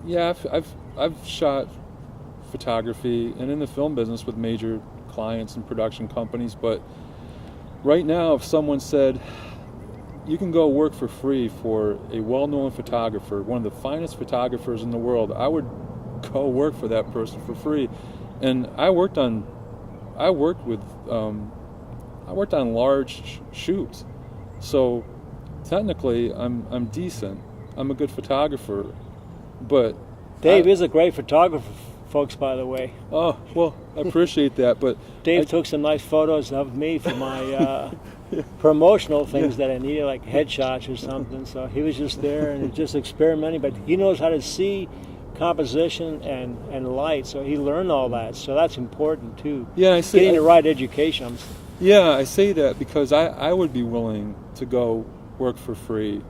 Yeah, I've shot photography and in the film business with major clients and production companies, but right now if someone said you can go work for free for a well-known photographer, one of the finest photographers in the world, I would go work for that person for free. And I worked on large shoots, so technically I'm decent. I'm a good photographer, but Dave is a great photographer, folks, by the way. Oh, well, I appreciate that, but Dave took some nice photos of me for my promotional things that I needed, like headshots or something. So he was just there and just experimenting, but he knows how to see composition and light, so he learned all that. So that's important too. Yeah, I see. Getting the right education. Yeah, I say that because I would be willing to go work for free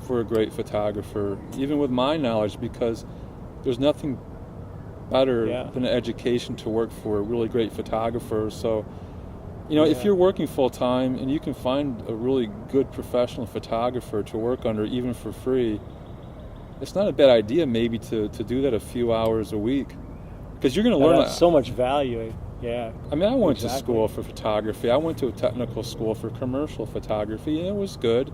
for a great photographer, even with my knowledge, because there's nothing better than an education to work for a really great photographer. So, if you're working full time and you can find a really good professional photographer to work under, even for free, it's not a bad idea maybe to do that a few hours a week, because you're going to learn so much value. Yeah. I mean, I went to school for photography. I went to a technical school for commercial photography, and it was good,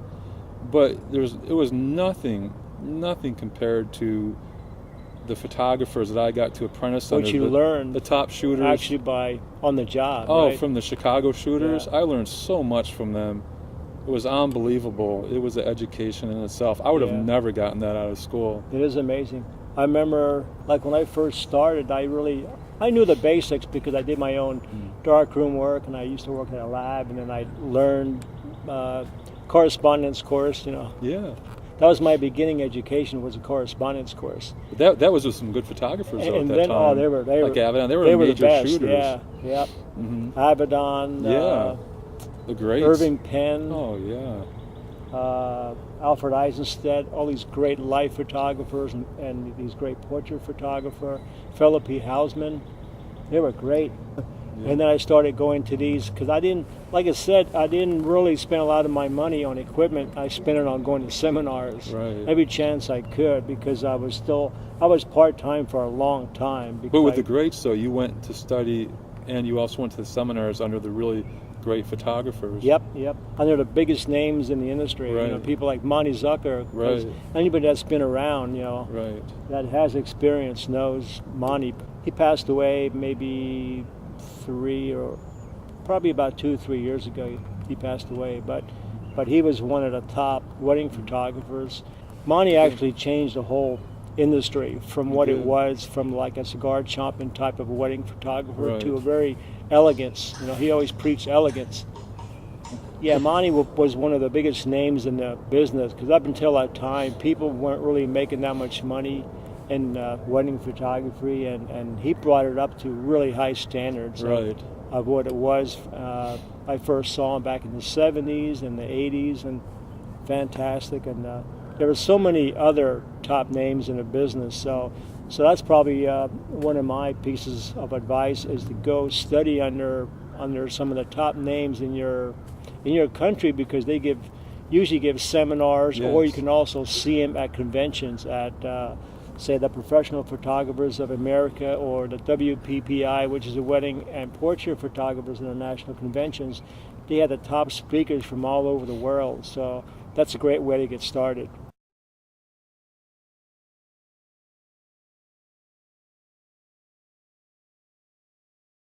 but it was nothing compared to the photographers that I got to apprentice under. What you learned, the top shooters, actually on the job. Oh, right? From the Chicago shooters, Yeah. I learned so much from them. It was unbelievable. It was an education in itself. I would have never gotten that out of school. It is amazing. I remember, like when I first started, I knew the basics because I did my own darkroom work, and I used to work in a lab, and then I learned correspondence course. Yeah. That was my beginning education, was a correspondence course. That was with some good photographers though, at that time. They were like Avedon. They were the major best. shooters. Yeah, yep. Mm-hmm. Avedon. The greats. Irving Penn. Oh yeah. Alfred Eisenstedt. All these great life photographers and these great portrait photographer. Philip P. Hausman. They were great. Yeah. And then I started going to these, because I didn't really spend a lot of my money on equipment. I spent it on going to seminars every chance I could, because I was part-time for a long time. But with the greats, though, you went to study, and you also went to the seminars under the really great photographers. Yep. Under the biggest names in the industry. Right. People like Monty Zucker. Right. Anybody that's been around, that has experience knows Monty. He passed away maybe probably about 2-3 years ago. He passed away, but he was one of the top wedding photographers. Monty actually changed the whole industry from what it was, from like a cigar chomping type of a wedding photographer to a very elegance. He always preached elegance. Yeah, Monty was one of the biggest names in the business, because up until that time, people weren't really making that much money in wedding photography, and he brought it up to really high standards of what it was. I first saw him back in the 70s and the 80s, and fantastic. And there were so many other top names in the business. So that's probably one of my pieces of advice, is to go study under some of the top names in your country, because they usually give seminars, or you can also see them at conventions at say the Professional Photographers of America, or the WPPI, which is the Wedding and Portrait Photographers International Conventions. They have the top speakers from all over the world, so that's a great way to get started.